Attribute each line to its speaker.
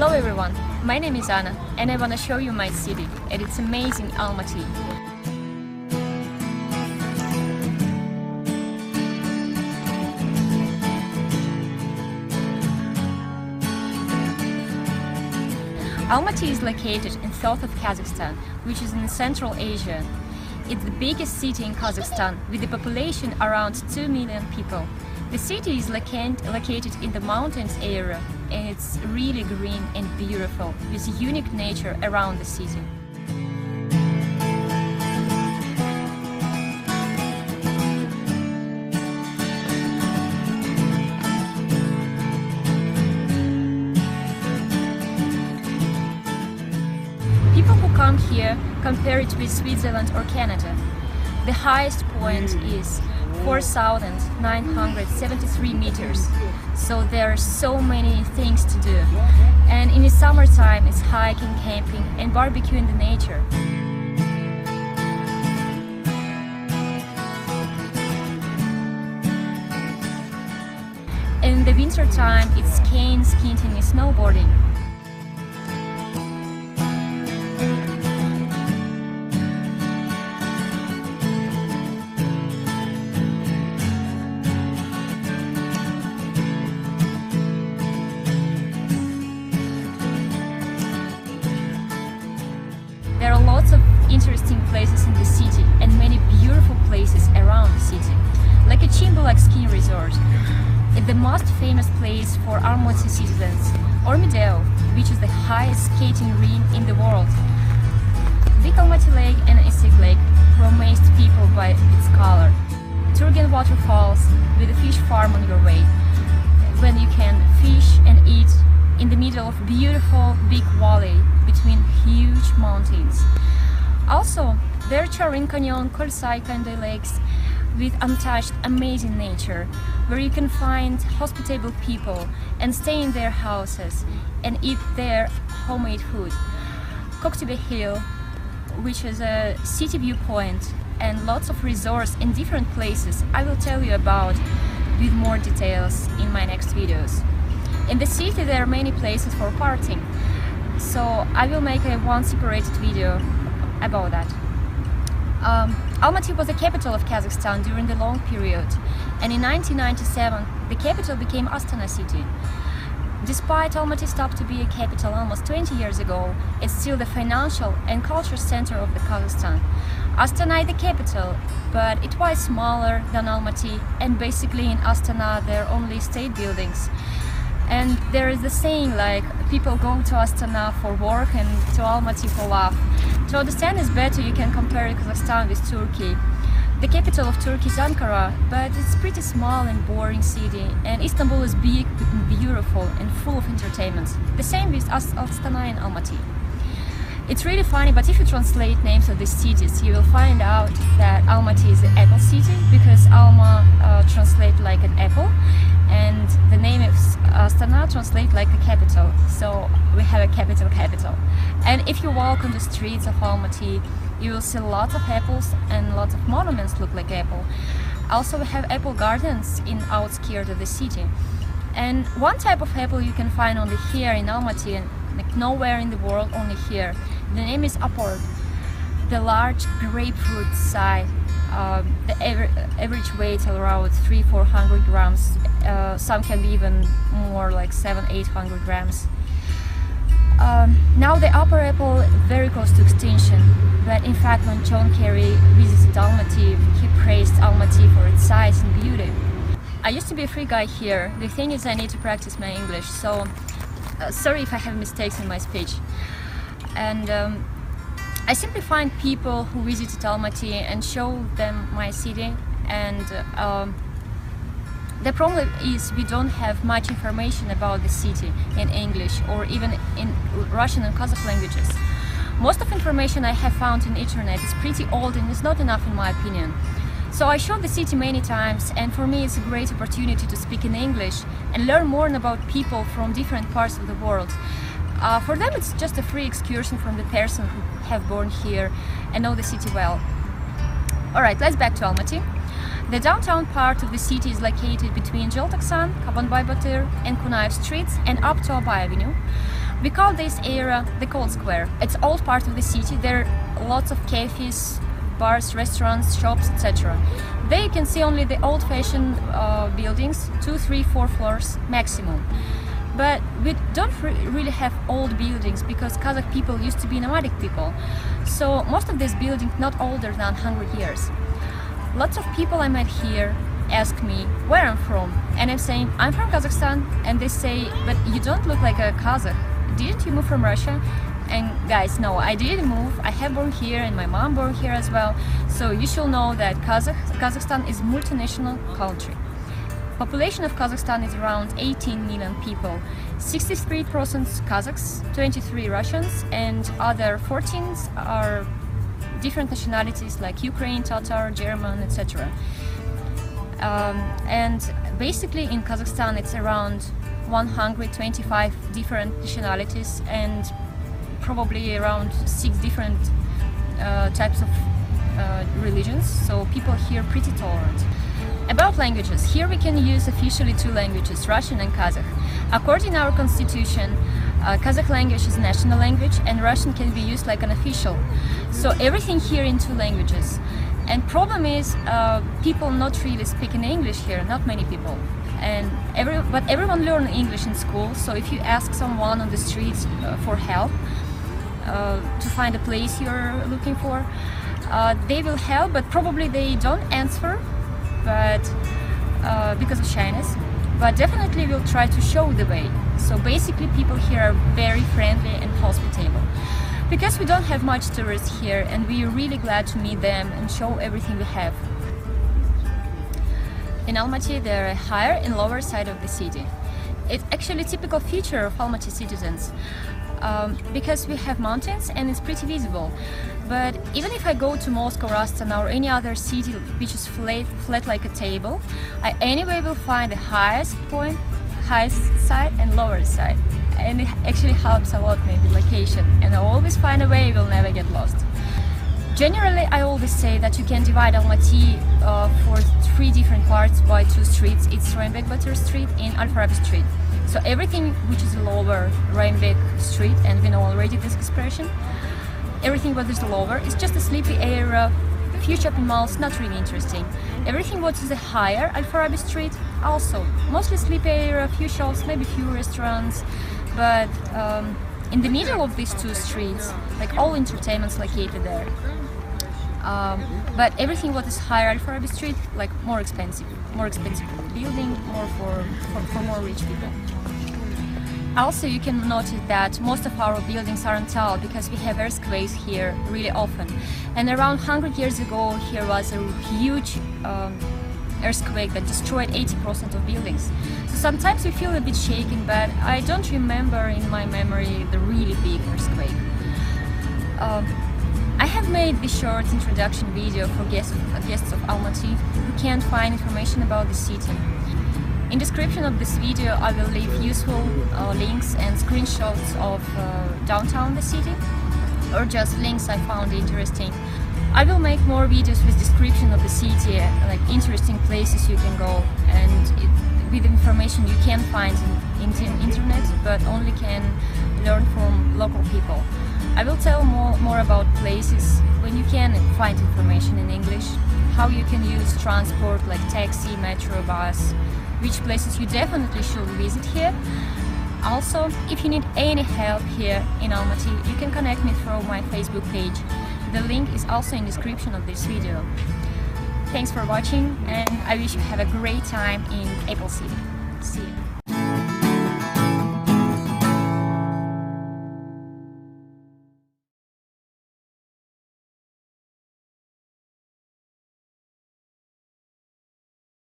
Speaker 1: Hello everyone, my name is Anna and I want to show you my city and its amazing Almaty. Almaty is located in south of Kazakhstan, which is in Central Asia. It's the biggest city in Kazakhstan with a population around 2 million people. The city is located in the mountains area and it's really green and beautiful with unique nature around the city. People who come here compare it with Switzerland or Canada. The highest point is 4,973 meters, so there are so many things to do. And in the summertime it's hiking, camping and barbecue in the nature. And in the winter time it's skiing, skating and snowboarding. There are lots of interesting places in the city and many beautiful places around the city, like a Chimbolak ski resort, the most famous place for Almaty citizens, or Medeo, which is the highest skating rink in the world. Big Almaty Lake and Issyk Lake promised people by its color. Turgen waterfalls with a fish farm on your way, when you can fish and eat in the middle of beautiful big valley between huge mountains. Also, there are Charin Canyon, Kolsaika and the lakes with untouched amazing nature, where you can find hospitable people and stay in their houses and eat their homemade food. Koktube Hill, which is a city viewpoint, and lots of resorts in different places I will tell you about with more details in my next videos. In the city there are many places for partying, so I will make one separated video about that. Almaty was the capital of Kazakhstan during the long period, and in 1997 the capital became Astana city. Despite Almaty stopped to be a capital almost 20 years ago, it's still the financial and cultural center of the Kazakhstan. Astana is the capital, but it was smaller than Almaty, and basically in Astana there are only state buildings. And there is the saying like, people go to Astana for work and to Almaty for love. To understand this better, you can compare Kazakhstan with Turkey. The capital of Turkey is Ankara, but it's pretty small and boring city, and Istanbul is big, beautiful and full of entertainment. The same with Astana and Almaty. It's really funny, but if you translate names of these cities, you will find out that Almaty is the apple city, because Alma translates like an apple, and the name of Astana translates like a capital, so we have a capital. And if you walk on the streets of Almaty, you will see lots of apples and lots of monuments look like apple. Also we have apple gardens in outskirts of the city. And one type of apple you can find only here in Almaty, and like nowhere in the world, only here. The name is aport, the large grapefruit size. The average weight around 300-400 grams. Some can be even more, like 700-800 grams. Now the upper apple very close to extinction, but in fact when John Kerry visited Almaty, he praised Almaty for its size and beauty. I used to be a free guy here. The thing is I need to practice my English, so sorry if I have mistakes in my speech. And I simply find people who visited Almaty and show them my city, and the problem is we don't have much information about the city in English or even in Russian and Kazakh languages. Most of information I have found on the internet is pretty old and is not enough in my opinion. So I showed the city many times, and for me it's a great opportunity to speak in English and learn more about people from different parts of the world. For them it's just a free excursion from the person who have born here and know the city well. Alright, let's back to Almaty. The downtown part of the city is located between Jeltoksan, Kabanbay Batyr and Kunaev streets and up to Abay Avenue. We call this area the Cold Square. It's old part of the city. There are lots of cafes, bars, restaurants, shops, etc. There you can see only the old-fashioned buildings, 2, 3, 4 floors maximum. But we don't really have old buildings because Kazakh people used to be nomadic people. So most of these buildings not older than 100 years. Lots of people I met here ask me where I'm from, and I'm saying I'm from Kazakhstan, and they say, but you don't look like a Kazakh. Didn't you move from Russia? And guys, no, I didn't move. I have born here and my mom born here as well. So you should know that Kazakhstan is a multinational country. Population of Kazakhstan is around 18 million people. 63% Kazakhs, 23 Russians, and other 14 are different nationalities like Ukraine, Tatar, German, etc. And basically in Kazakhstan it's around 125 different nationalities and probably around 6 different types of religions, so people here are pretty tolerant. About languages, here we can use officially 2 languages, Russian and Kazakh. According to our constitution, Kazakh language is national language and Russian can be used like an official. So everything here in 2 languages. And problem is people not really speaking English here, not many people. But everyone learn English in school, so if you ask someone on the streets for help to find a place you're looking for, they will help, but probably they don't answer, but because of shyness. But definitely will try to show the way. So basically people here are very friendly and hospitable. Because we don't have much tourists here and we are really glad to meet them and show everything we have. In Almaty there are higher and lower side of the city. It's actually a typical feature of Almaty citizens because we have mountains and it's pretty visible. But even if I go to Moscow, Astana or any other city which is flat like a table, I anyway will find the highest point, highest side and lower side. And it actually helps a lot, maybe location, and I always find a way, you will never get lost. Generally, I always say that you can divide Almaty for 3 different parts by 2 streets. It's Raimbek-Batur Street and Al-Farabi Street. So everything which is lower Raimbek Street, and we know already this expression, everything what is lower is just a sleepy area, few shopping malls, not really interesting. Everything what is a higher Al-Farabi Street, also mostly sleepy area, few shops, maybe few restaurants. But in the middle of these 2 streets, like all entertainment's located there. But everything what is higher Al-Farabi Street, like more expensive building, more for more rich people. Also, you can notice that most of our buildings aren't tall because we have earthquakes here really often. And around 100 years ago, here was a huge earthquake that destroyed 80% of buildings. So sometimes we feel a bit shaken, but I don't remember in my memory the really big earthquake. I have made this short introduction video for guests of Almaty who can't find information about the city. In description of this video I will leave useful links and screenshots of downtown the city, or just links I found interesting. I will make more videos with description of the city, like interesting places you can go, and with information you can find in internet, but only can learn from local people. I will tell more about places when you can find information in English, how you can use transport like taxi, metro, bus, which places you definitely should visit here. Also, if you need any help here in Almaty, you can connect me through my Facebook page. The link is also in the description of this video. Thanks for watching, and I wish you have a great time in Apple City. See you.